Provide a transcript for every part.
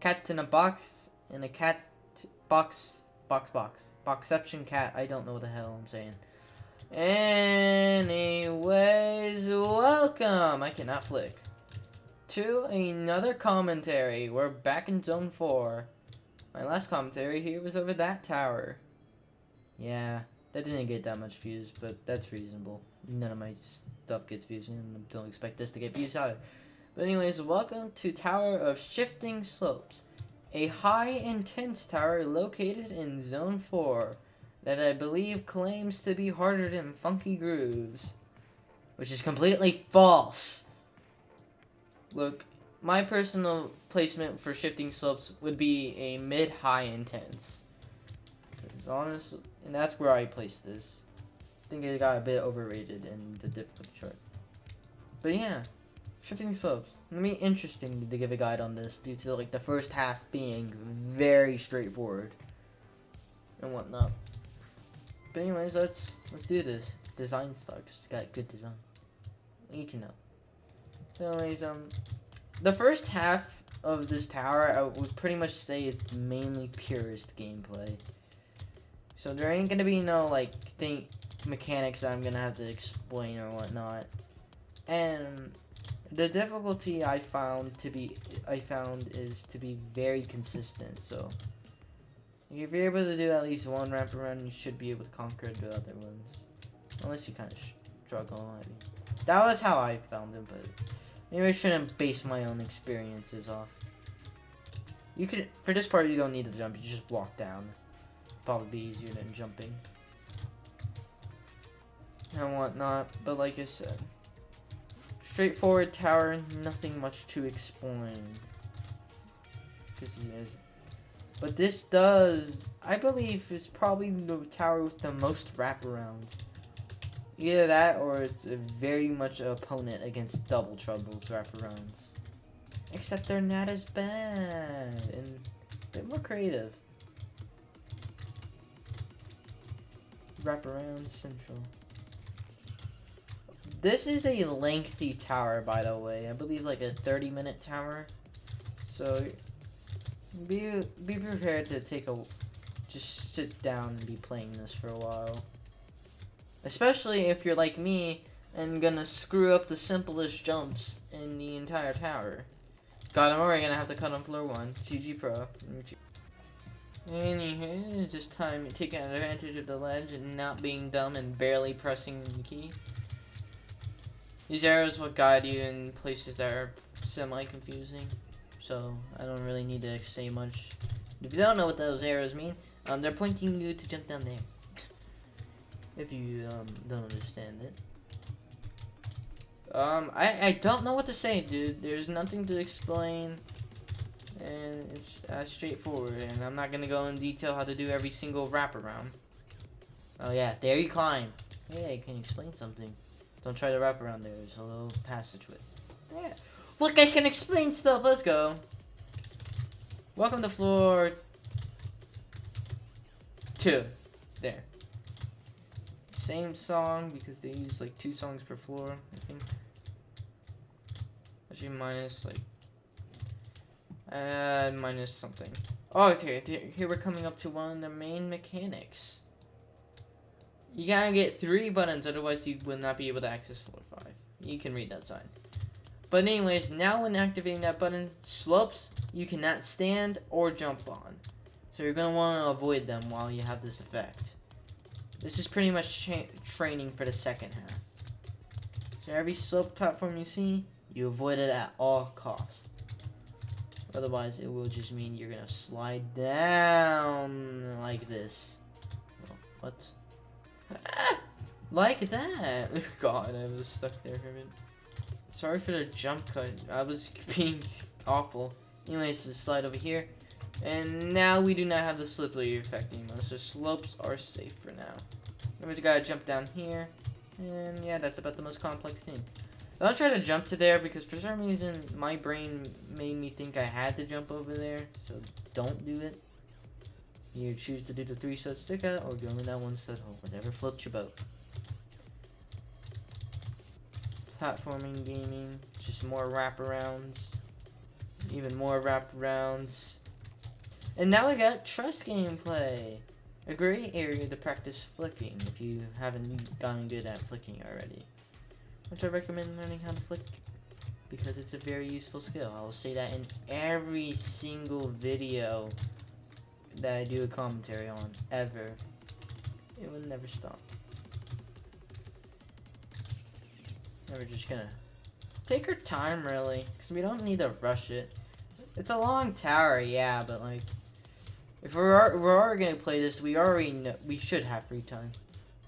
cat in a box and a cat boxception cat. I don't know what the hell I'm saying. Anyways, welcome. I cannot flick to another commentary. We're back in Zone 4. My last commentary here was over that tower. Yeah, that didn't get that much views, but that's reasonable. None of my stuff gets views, and don't expect this to get views either. But anyways, welcome to Tower of Shifting Slopes, a high intense tower located in Zone 4 that I believe claims to be harder than Funky Grooves, which is completely false. Look, my personal placement for Shifting Slopes would be a mid-high intense. It's honest, and that's where I placed this. I think it got a bit overrated in the difficulty chart. But yeah, Shifting Slopes. It'll be interesting to give a guide on this due to like the first half being very straightforward and whatnot. But anyways, let's do this. Design sucks. It's got good design. You can know. So anyways, the first half of this tower, I would pretty much say it's mainly purist gameplay. So there ain't gonna be no like mechanics that I'm gonna have to explain or whatnot. And the difficulty I found is to be very consistent. So if you're able to do at least one wraparound, you should be able to conquer the other ones. Unless you kind of struggle. I mean, that was how I found it, but maybe I shouldn't base my own experiences off. You could, for this part, you don't need to jump. You just walk down. Probably be easier than jumping and whatnot. But like I said, straightforward tower, nothing much to explain. But this does, I believe, is probably the tower with the most wraparounds. Either that, or it's a very much an opponent against Double Trouble's wraparounds. Except they're not as bad and a bit more creative. Wraparound Central. This is a lengthy tower, by the way. I believe like a 30-minute tower. So be prepared to just sit down and be playing this for a while. Especially if you're like me and gonna screw up the simplest jumps in the entire tower. God, I'm already gonna have to cut on floor 1. GG Pro. Anywho, just time taking advantage of the ledge and not being dumb and barely pressing the key. These arrows will guide you in places that are semi-confusing, so I don't really need to say much. If you don't know what those arrows mean, they're pointing you to jump down there. If you don't understand it. I don't know what to say, dude. There's nothing to explain. And it's straightforward, and I'm not gonna go in detail how to do every single wraparound. Oh yeah, there you climb. Yeah, I can explain something. Don't try to wrap around there. There's a little passageway. Yeah. Look, I can explain stuff. Let's go. Welcome to floor 2. There. Same song because they use like 2 songs per floor, I think. Actually, minus like. Minus something. Oh, okay. Here we're coming up to one of the main mechanics. You gotta get 3 buttons, otherwise you will not be able to access floor 5. You can read that sign. But anyways, now when activating that button, slopes you cannot stand or jump on. So you're gonna want to avoid them while you have this effect. This is pretty much training for the second half. So every slope platform you see, you avoid it at all costs. Otherwise, it will just mean you're gonna slide down like this. Oh, what? Ah, like that. God, I was stuck there for a minute. Sorry for the jump cut. I was being awful. Anyways, just slide over here. And now we do not have the slippery effect anymore. So slopes are safe for now. We just gotta jump down here. And yeah, that's about the most complex thing. Don't try to jump to there because for some reason my brain made me think I had to jump over there. So don't do it. You choose to do the 3-stud stick out or go in that 1-stud hole. Whatever floats your boat. Platforming gaming. Just more wraparounds. Even more wraparounds. And now we got trust gameplay. A great area to practice flicking if you haven't gotten good at flicking already. Which I recommend learning how to flick because it's a very useful skill. I will say that in every single video that I do a commentary on, ever. It will never stop. And we're just gonna take our time, really, because we don't need to rush it. It's a long tower, yeah, but like, if we're already gonna play this, we already know we should have free time.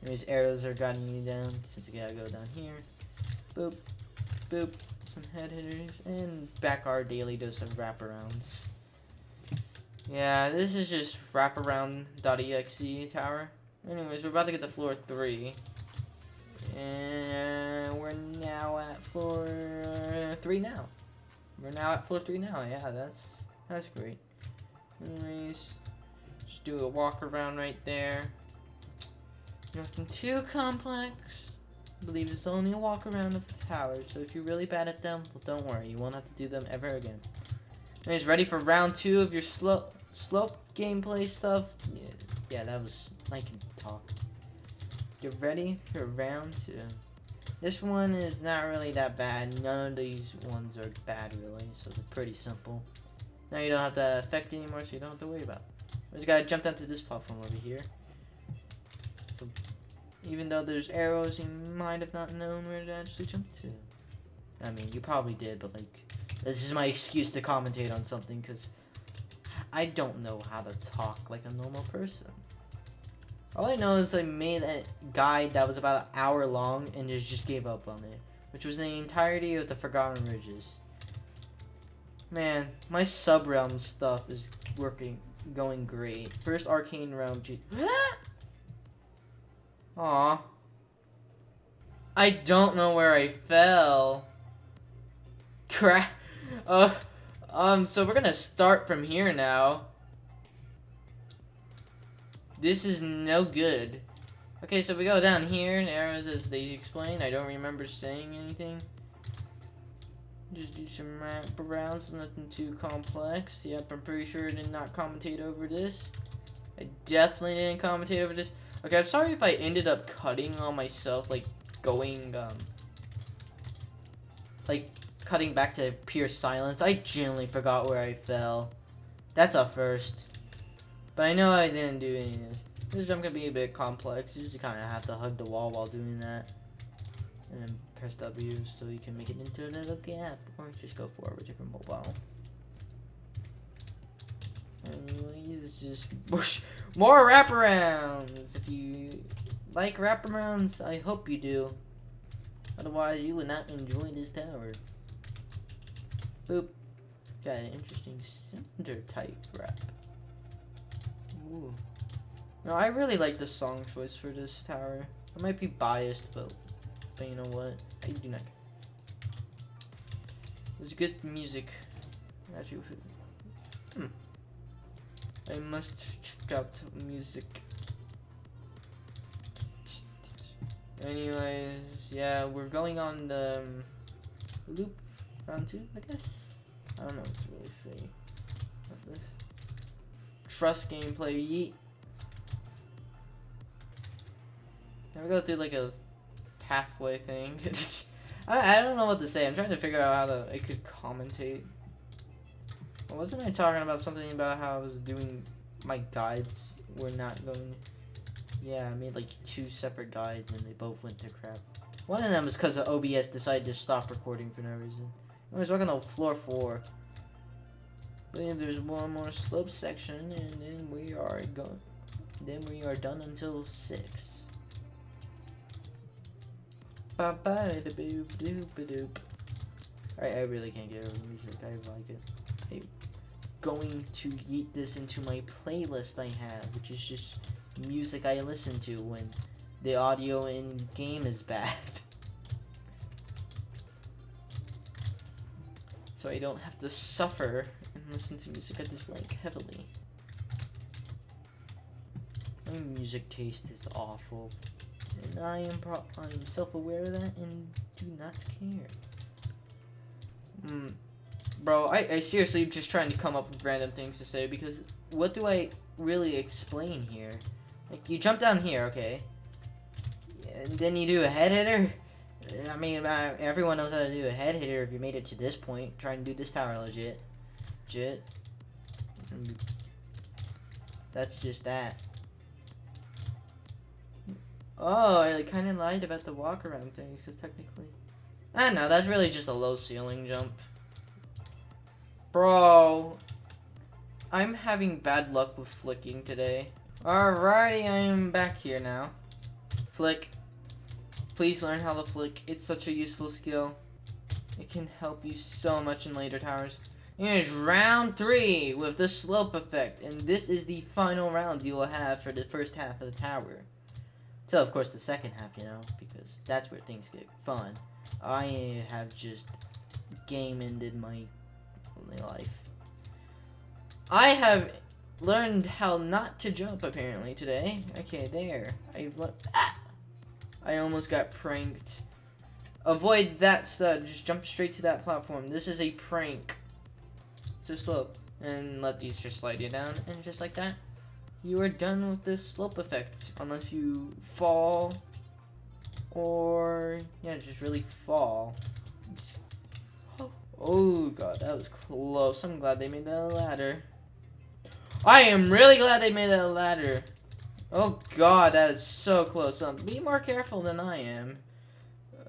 These arrows are guiding you down, since you gotta go down here. Boop, boop, some head hitters, and back our daily dose of wraparounds. Yeah, this is just wraparound.exe tower. Anyways, we're about to get to floor 3. And we're now at floor 3 now. We're now at floor 3 now. Yeah, that's great. Anyways, just do a walk around right there. Nothing too complex. I believe it's only a walk around of the tower. So if you're really bad at them, well, don't worry. You won't have to do them ever again. Anyways, ready for round 2 of your slope gameplay stuff? Yeah, that was... I can talk. Get ready for round 2. This one is not really that bad. None of these ones are bad, really. So they're pretty simple. Now you don't have to affect anymore, so you don't have to worry about it. We just gotta jump down to this platform over here. So, even though there's arrows, you might have not known where to actually jump to. I mean, you probably did, but like, this is my excuse to commentate on something, because I don't know how to talk like a normal person. All I know is I made a guide that was about an hour long and just gave up on it, which was the entirety of the Forgotten Ridges. Man, my sub-realm stuff is going great. First Arcane Realm, Aw. I don't know where I fell. Crap. So we're gonna start from here now. This is no good. Okay, so we go down here, and arrows as they explain. I don't remember saying anything. Just do some wraparounds, nothing too complex. Yep, I'm pretty sure I did not commentate over this. I definitely didn't commentate over this. Okay, I'm sorry if I ended up cutting on myself, like going, like cutting back to pure silence. I genuinely forgot where I fell. That's a first. But I know I didn't do any of this. This jump can be a bit complex. You just kind of have to hug the wall while doing that. And then press W so you can make it into a little gap. Or just go forward if you're mobile. Anyways, just more wraparounds. If you like wraparounds, I hope you do. Otherwise, you would not enjoy this tower. Boop. Got an interesting center type wrap. Ooh. No, I really like the song choice for this tower. I might be biased, but you know what? I do not. There's good music. Actually, I must check out music. Anyways, yeah, we're going on the loop round 2, I guess. I don't know what to really say about this. Trust gameplay, yeet. Now we go through like a halfway thing. I don't know what to say. I'm trying to figure out how I could commentate. Well, wasn't I talking about something about how I was doing my guides were not going? Yeah, I made like 2 separate guides and they both went to crap. One of them was because the OBS decided to stop recording for no reason. I was working on floor 4. But there's one more slope section, and then we are going. Then we are done until 6. Alright, I really can't get over the music. I like it. I'm going to yeet this into my playlist I have, which is just music I listen to when the audio in game is bad. So I don't have to suffer and listen to music I dislike heavily. My music taste is awful, and I'm self-aware of that and do not care. Bro, I seriously am just trying to come up with random things to say, because what do I really explain here? Like, you jump down here, okay? And then you do a head hitter? I mean, everyone knows how to do a head hitter if you made it to this point. Try and do this tower legit. Legit. That's just that. Oh, I kind of lied about the walk around things, because technically... I don't know, that's really just a low ceiling jump. Bro, I'm having bad luck with flicking today. Alrighty, I am back here now. Flick. Please learn how to flick. It's such a useful skill. It can help you so much in later towers. Here's round 3 with the slope effect. And this is the final round you will have for the first half of the tower. Till, of course, the second half, you know, because that's where things get fun. I have just game-ended my life. I have learned how not to jump, apparently, today. Okay, there. I almost got pranked. Avoid that stud. Just jump straight to that platform. This is a prank. So slope. And let these just slide you down. And just like that, you are done with this slope effect. Unless you fall. Or, yeah, just really fall. Oh god, that was close. I'm glad they made that a ladder. I am really glad they made that a ladder. Oh god, that is so close. Be more careful than I am.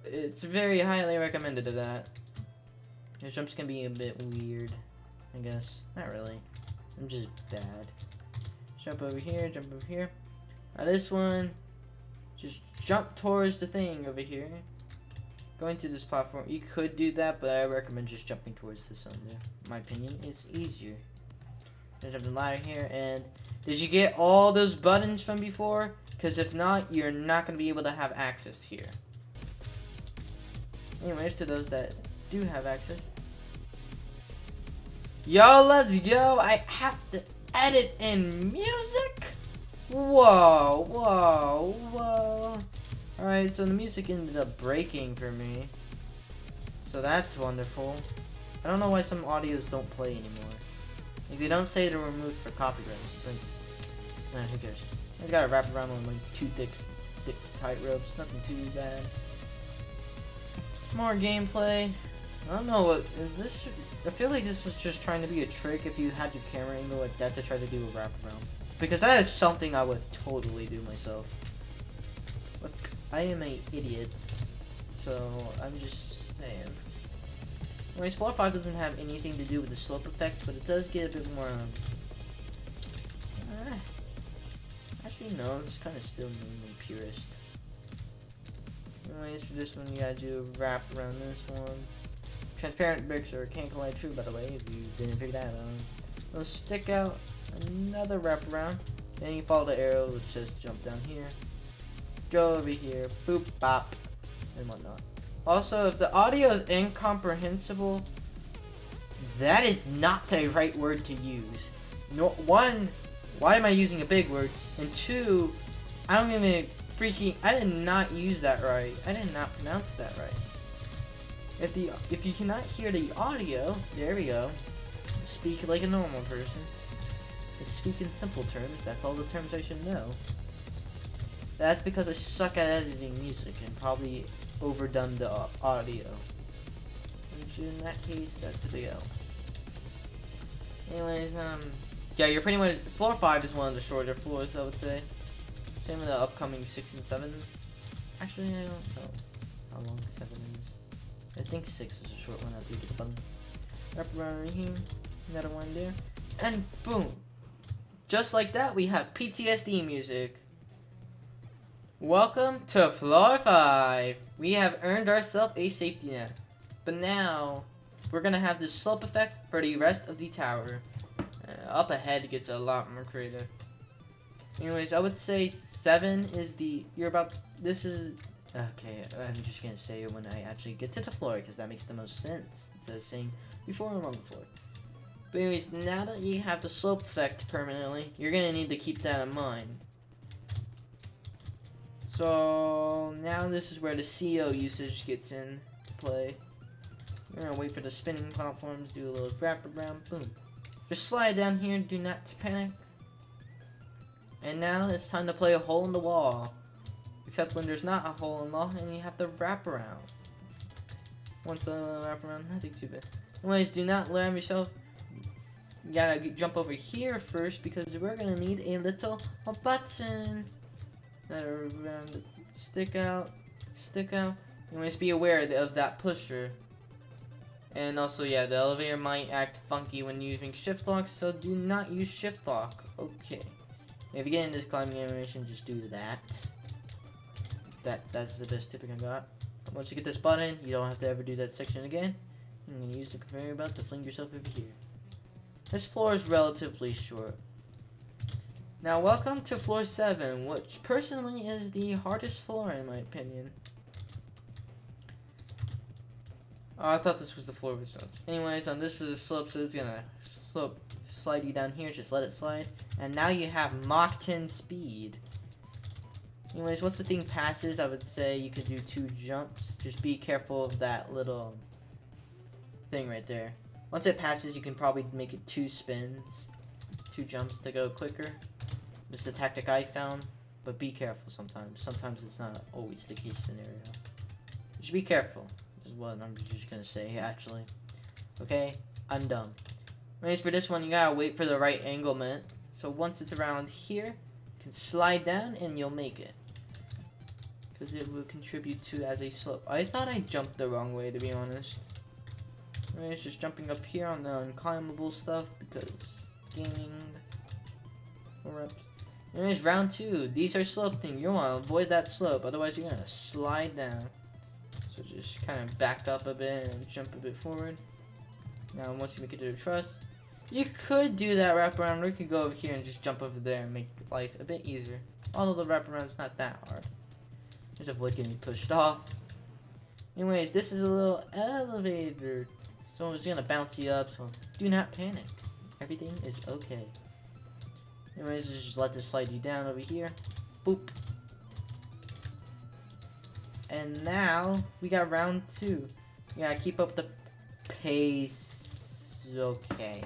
It's very highly recommended of that. Your jumps can be a bit weird, I guess. Not really. I'm just bad. Jump over here, jump over here. Now this one, just jump towards the thing over here. Going to this platform, you could do that, but I recommend just jumping towards the cylinder. In my opinion, it's easier. There's a ladder here, and did you get all those buttons from before? Because if not, you're not going to be able to have access here. Anyways, to those that do have access. Yo, let's go! I have to edit in music? Whoa, whoa, whoa. Alright, so the music ended up breaking for me. So that's wonderful. I don't know why some audios don't play anymore. Like, they don't say they're removed for copyright. But, who cares? I just gotta wrap around with like 2 thick tight ropes. Nothing too bad. More gameplay. I don't know what is this. I feel like this was just trying to be a trick if you had your camera angle like that to try to do a wraparound. Because that is something I would totally do myself. Look, I am an idiot. So, I'm just saying. Anyways, floor 5 doesn't have anything to do with the slope effect, but it does get a bit more... actually, no, it's kind of still mainly purist. Anyways, for this one, you gotta do a wrap around this one. Transparent bricks are can't collide true, by the way, if you didn't figure that out. Let's stick out another wrap around. Then you follow the arrow, which says jump down here. Go over here, boop, bop, and whatnot. Also, if the audio is incomprehensible, that is not the right word to use. No, 1, why am I using a big word? And 2, I don't even I did not use that right. I did not pronounce that right. If you cannot hear the audio, there we go. Speak like a normal person. Speak in simple terms. That's all the terms I should know. That's because I suck at editing music and probably overdone the audio. Which in that case, that's a big L. Anyways, yeah, you're pretty much floor 5 is one of the shorter floors, I would say. Same with the upcoming 6 and 7. Actually, I don't know how long 7 is. I think 6 is a short one after you get the button. Wrap around right here, another one there, and boom! Just like that, we have PTSD music. Welcome to floor 5. We have earned ourselves a safety net. But now, we're gonna have this slope effect for the rest of the tower. Up ahead gets a lot more creative. Anyways, I would say 7 is the, this is, okay, I'm just gonna say it when I actually get to the floor, because that makes the most sense, instead of saying before I'm on the floor. But anyways, now that you have the slope effect permanently, you're gonna need to keep that in mind. So, now this is where the CO usage gets in play. You're gonna wait for the spinning platforms, do a little wraparound, boom. Just slide down here, do not panic. And now it's time to play a hole in the wall. Except when there's not a hole in the wall and you have to wrap around. Once the wrap around, nothing too bad. Anyways, do not ram yourself. You gotta jump over here first because we're gonna need a little button. That around, stick out. Anyways, be aware of that pusher. And also, yeah, the elevator might act funky when using shift lock, so do not use shift lock. Okay. If you get in this climbing animation, just do that. That's the best tip I got. Once you get this button, you don't have to ever do that section again. I'm gonna use the conveyor belt to fling yourself over here. This floor is relatively short. Now, welcome to floor 7, which personally is the hardest floor in my opinion. Oh, I thought this was the floor with slopes. Anyways, this is a slope, so it's gonna slide you down here. Just let it slide. And now you have Mach 10 speed. Anyways, once the thing passes, I would say you could do 2 jumps. Just be careful of that little thing right there. Once it passes, you can probably make it 2 spins. 2 jumps to go quicker. This is the tactic I found. But be careful sometimes. Sometimes it's not always the case scenario. Just be careful. Is what I'm just gonna say, actually. Okay? I'm dumb. Anyways, for this one, you gotta wait for the right anglement. So once it's around here, you can slide down and you'll make it. Because it will contribute to as a slope. I thought I jumped the wrong way, to be honest. Anyways, just jumping up here on the unclimbable stuff because gaming. Anyways, round 2. These are slope things. You want to avoid that slope, otherwise you're gonna slide down. So just kind of back up a bit and jump a bit forward. Now, once you make it to the truss, you could do that wraparound, or you could go over here and just jump over there and make life a bit easier. Although the wraparound is not that hard. Just avoid getting pushed off. Anyways, this is a little elevator. So it's gonna bounce you up, so do not panic. Everything is okay. Anyways, just let this slide you down over here. Boop. And now, we got round 2. You gotta keep up the pace. Okay.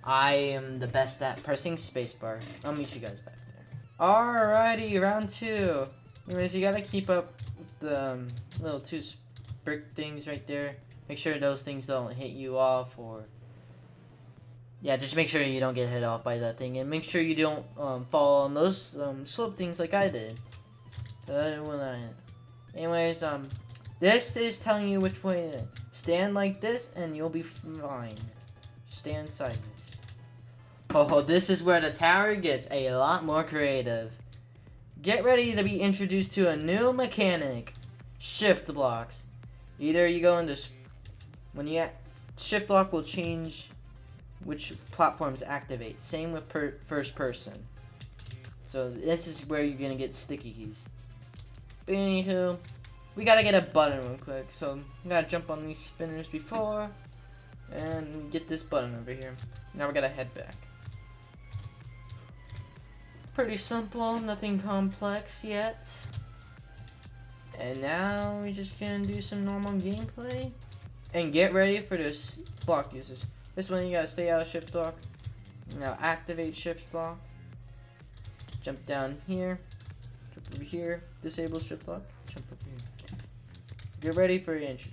I am the best at pressing spacebar. I'll meet you guys back there. Alrighty, round 2. Anyways, you gotta keep up with the little 2 brick things right there. Make sure those things don't hit you off, or... Yeah, just make sure you don't get hit off by that thing. And make sure you don't fall on those slope things like I did. Anyways, this is telling you which way to stand like this, and you'll be fine. Stand sideways. Oh, this is where the tower gets a lot more creative. Get ready to be introduced to a new mechanic. Shift blocks. Either you go in this... When you... Shift block will change which platforms activate. Same with first person. So this is where you're gonna get sticky keys. But anywho, we gotta get a button real quick. So we gotta jump on these spinners before and get this button over here. Now we gotta head back. Pretty simple, nothing complex yet. And now we're just gonna do some normal gameplay. And get ready for this block users. This one you gotta stay out of shift lock. Now activate shift lock. Jump down here. Jump over here. Disable shift lock. Jump over here. Get ready for your entry.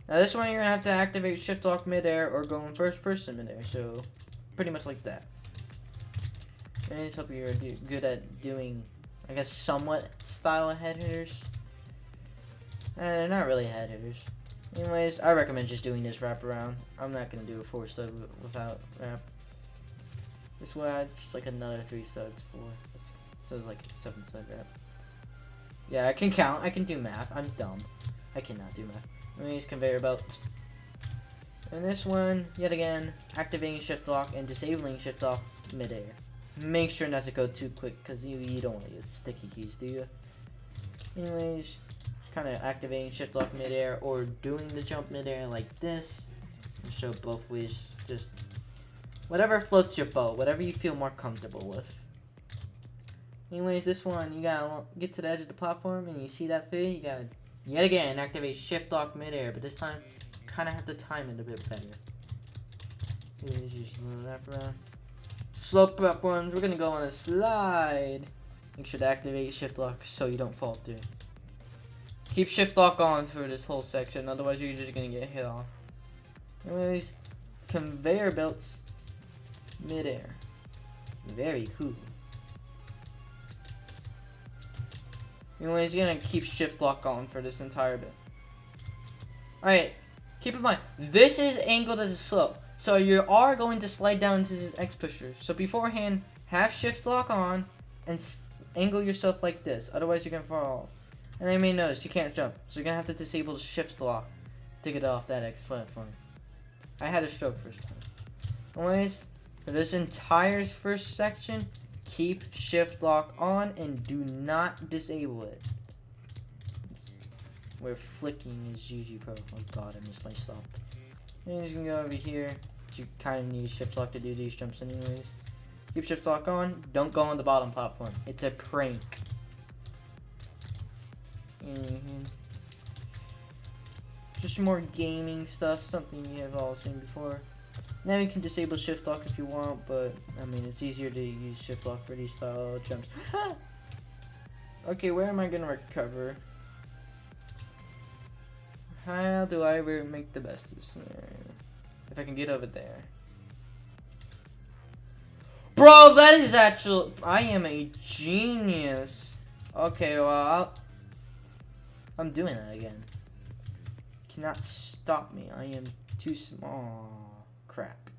Now this one you're gonna have to activate shift lock midair or go in first person midair. So pretty much like that. And I just hope you're good at doing, I guess, somewhat style of head hitters. They're not really head hitters. Anyways, I recommend just doing this wrap around. I'm not gonna do a 4 stud without wrap. This way, just like another 3 studs, 4. So it's like a 7 stud wrap. Yeah, I can count. I can do math. I'm dumb. I cannot do math. Let me use conveyor belt. And this one, yet again, activating shift lock and disabling shift lock midair. Make sure not to go too quick, because you don't want to get sticky keys, do you? Anyways, kind of activating shift lock midair or doing the jump midair like this. I'll show both ways. Just whatever floats your boat, whatever you feel more comfortable with. Anyways, this one, you gotta get to the edge of the platform and you see that food, you gotta, yet again, activate shift lock midair, but this time, kind of have to time it a bit better. Just wrap around. Slope platforms. We're gonna go on a slide. Make sure to activate shift lock so you don't fall through. Keep shift lock on for this whole section, otherwise you're just gonna get hit off. Anyways, conveyor belts midair. Very cool. Anyways, you're gonna keep shift lock on for this entire bit. Alright, keep in mind, this is angled as a slope. So you are going to slide down into this X pusher. So beforehand, have shift lock on and angle yourself like this. Otherwise, you're going to fall off. And you may notice you can't jump. So you're going to have to disable the shift lock to get off that X platform. I had a stroke first time. Anyways, for this entire first section, keep shift lock on and do not disable it. Where flicking is GG Pro. Oh god, I missed my stop. And you can go over here. You kind of need shift lock to do these jumps anyways. Keep shift lock on. Don't go on the bottom platform. It's a prank. And just more gaming stuff. Something you have all seen before. Now you can disable shift lock if you want, but I mean it's easier to use shift lock for these style jumps. Okay, where am I gonna recover? How do I make the best of this scenario? If I can get over there. Bro, that is actual. I am a genius. Okay, well, I'm doing that again. Cannot stop me. I am too small. Crap.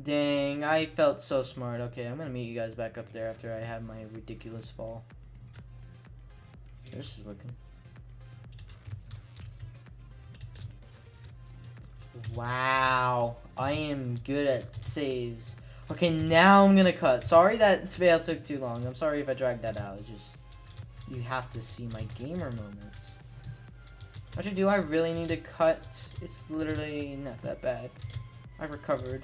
Dang, I felt so smart. Okay, I'm gonna meet you guys back up there after I have my ridiculous fall. This is looking. Wow, I am good at saves. Okay, now I'm gonna cut. Sorry that fail took too long. I'm sorry if I dragged that out. It's just, you have to see my gamer moments. Actually, do I really need to cut? It's literally not that bad. I recovered.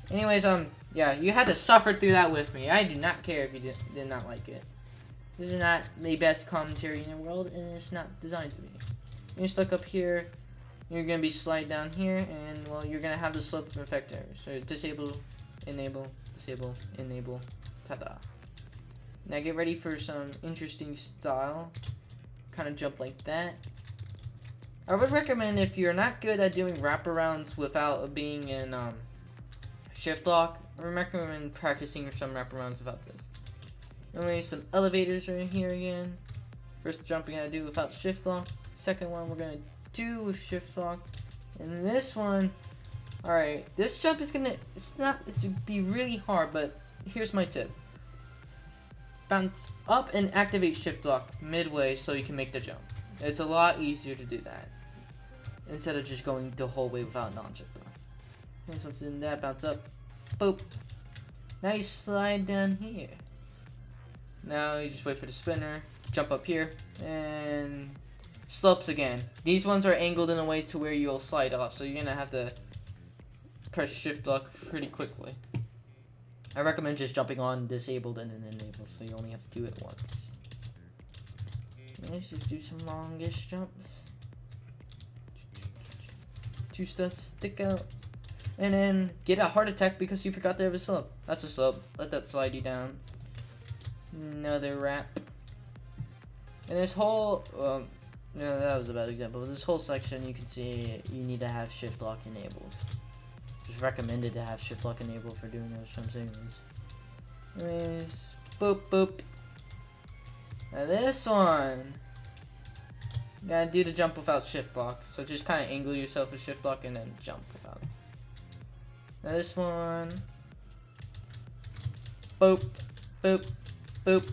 Anyways, yeah, you had to suffer through that with me. I do not care if you did not like it. This is not the best commentary in the world, and it's not designed to be. You just look up here. You're gonna be slide down here, and well, you're gonna have the slope effect there. So disable, enable, disable, enable, ta-da. Now get ready for some interesting style. Kind of jump like that. I would recommend if you're not good at doing wraparounds without being in shift lock, I would recommend practicing some wraparounds without this. Anyway, some elevators right here again. First jump we're gonna do without shift lock. Second one we're gonna do with shift lock. And this one, alright, this jump is gonna, it's gonna be really hard, but here's my tip. Bounce up and activate shift lock midway so you can make the jump. It's a lot easier to do that instead of just going the whole way without non-shift lock. And once in that, bounce up, boop. Now you slide down here. Now you just wait for the spinner, jump up here, and slopes again. These ones are angled in a way to where you'll slide off, so you're gonna have to press shift lock pretty quickly. I recommend just jumping on disabled and then enable, so you only have to do it once. Let's just do some longish jumps. 2 steps, stick out, and then get a heart attack because you forgot there was a slope. That's a slope. Let that slide you down. Another wrap. And this whole, no, that was a bad example. This whole section, you can see you need to have shift lock enabled. Just recommended to have shift lock enabled for doing those jumps anyways. Boop, boop. Now this one, you gotta do the jump without shift lock. So just kind of angle yourself with shift lock and then jump without. Now this one, boop, boop, boop.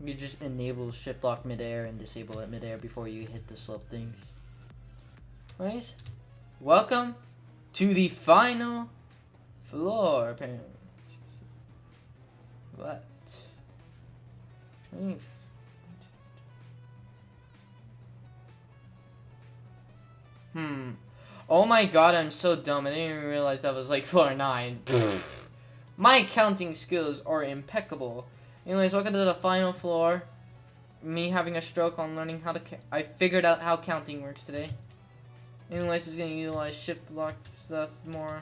You just enable shift lock midair and disable it midair before you hit the slope things. Anyways, welcome to the final floor, apparently. What? Oh my god, I'm so dumb. I didn't even realize that was like floor 9. My counting skills are impeccable. Anyways, welcome to the final floor. me having a stroke on learning how to. I figured out how counting works today. Anyways, it's gonna utilize shift lock stuff more.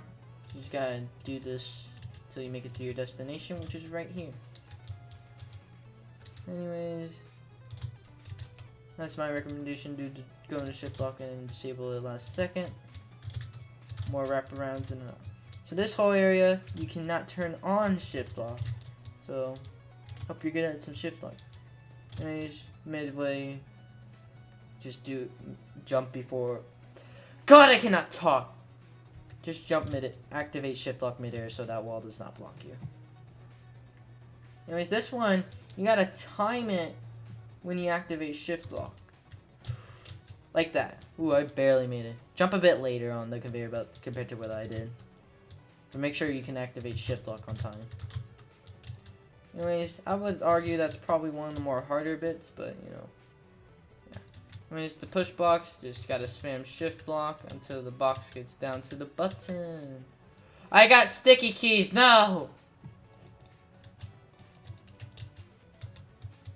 You just gotta do this until you make it to your destination, which is right here. Anyways, that's my recommendation. Do to go into shift lock and disable it last second. More wraparounds and so this whole area you cannot turn on shift lock. So hope you're good at some shift lock. Anyways, midway, just do jump before. God, I cannot talk. Just jump mid. Activate shift lock midair so that wall does not block you. Anyways, this one you gotta time it when you activate shift lock. Like that. Ooh, I barely made it. Jump a bit later on the conveyor belt compared to what I did. But make sure you can activate shift lock on time. Anyways, I would argue that's probably one of the more harder bits, but you know. Yeah. Anyways, the push box, just gotta spam shift lock until the box gets down to the button. I got sticky keys, no!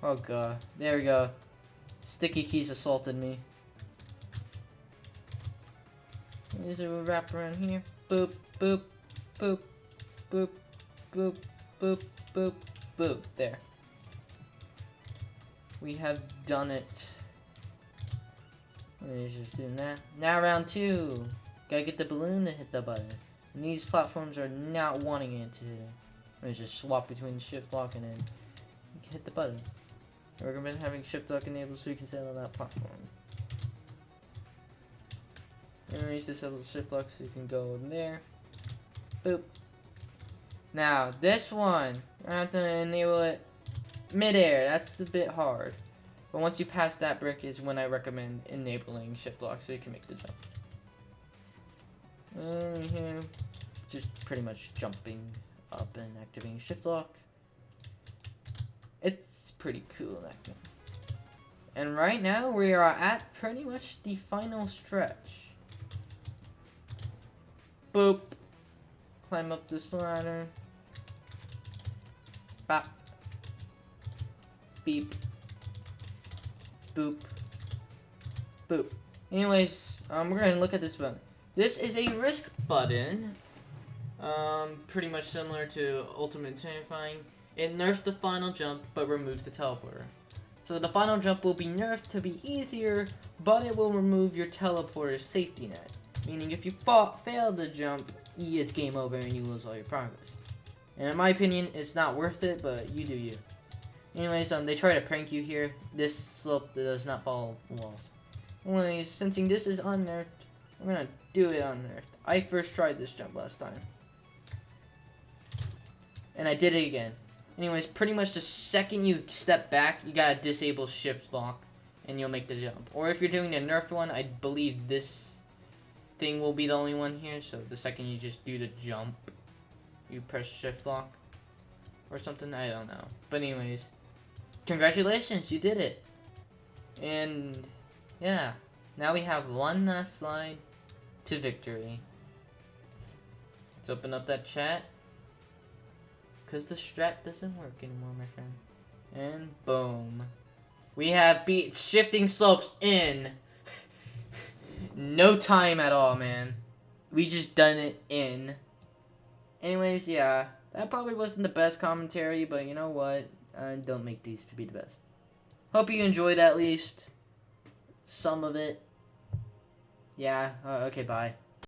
Oh god, there we go. Sticky keys assaulted me. There's a wrap around here. Boop, boop, boop, boop, boop, boop, boop, boop. There. We have done it. Let's just doing that. Now round 2. Gotta get the balloon to hit the button. And these platforms are not wanting it to hit it. Let's just swap between shift lock and then you can hit the button. I recommend having shift lock enabled so you can sail on that platform. Anyways, disable shift lock so you can go in there. Boop. Now, this one, I have to enable it midair. That's a bit hard. But once you pass that brick is when I recommend enabling shift lock so you can make the jump. And here, just pretty much jumping up and activating shift lock. It's pretty cool that game. And right now we are at pretty much the final stretch. Boop. Climb up this ladder. Bop. Beep. Boop. Boop. Anyways, we're gonna look at this button. This is a risk button. Pretty much similar to Ultimate Terrifying. It nerfs the final jump, but removes the teleporter. So the final jump will be nerfed to be easier, but it will remove your teleporter's safety net. Meaning if you fail the jump, it's game over and you lose all your progress. And in my opinion, it's not worth it, but you do you. Anyways, they try to prank you here. This slope does not follow walls. Anyways, since this is unnerfed, I'm gonna do it unnerfed. I first tried this jump last time. And I did it again. Anyways, pretty much the second you step back, you gotta disable shift lock, and you'll make the jump. Or if you're doing the nerfed one, I believe this thing will be the only one here. So the second you just do the jump, you press shift lock or something. I don't know. But anyways, congratulations, you did it. And yeah, now we have one last slide to victory. Let's open up that chat. Because the strat doesn't work anymore, my friend. And boom. We have beat shifting slopes in no time at all, man. We just done it in. Anyways, yeah. That probably wasn't the best commentary, but you know what? I don't make these to be the best. Hope you enjoyed at least some of it. Yeah, okay, bye.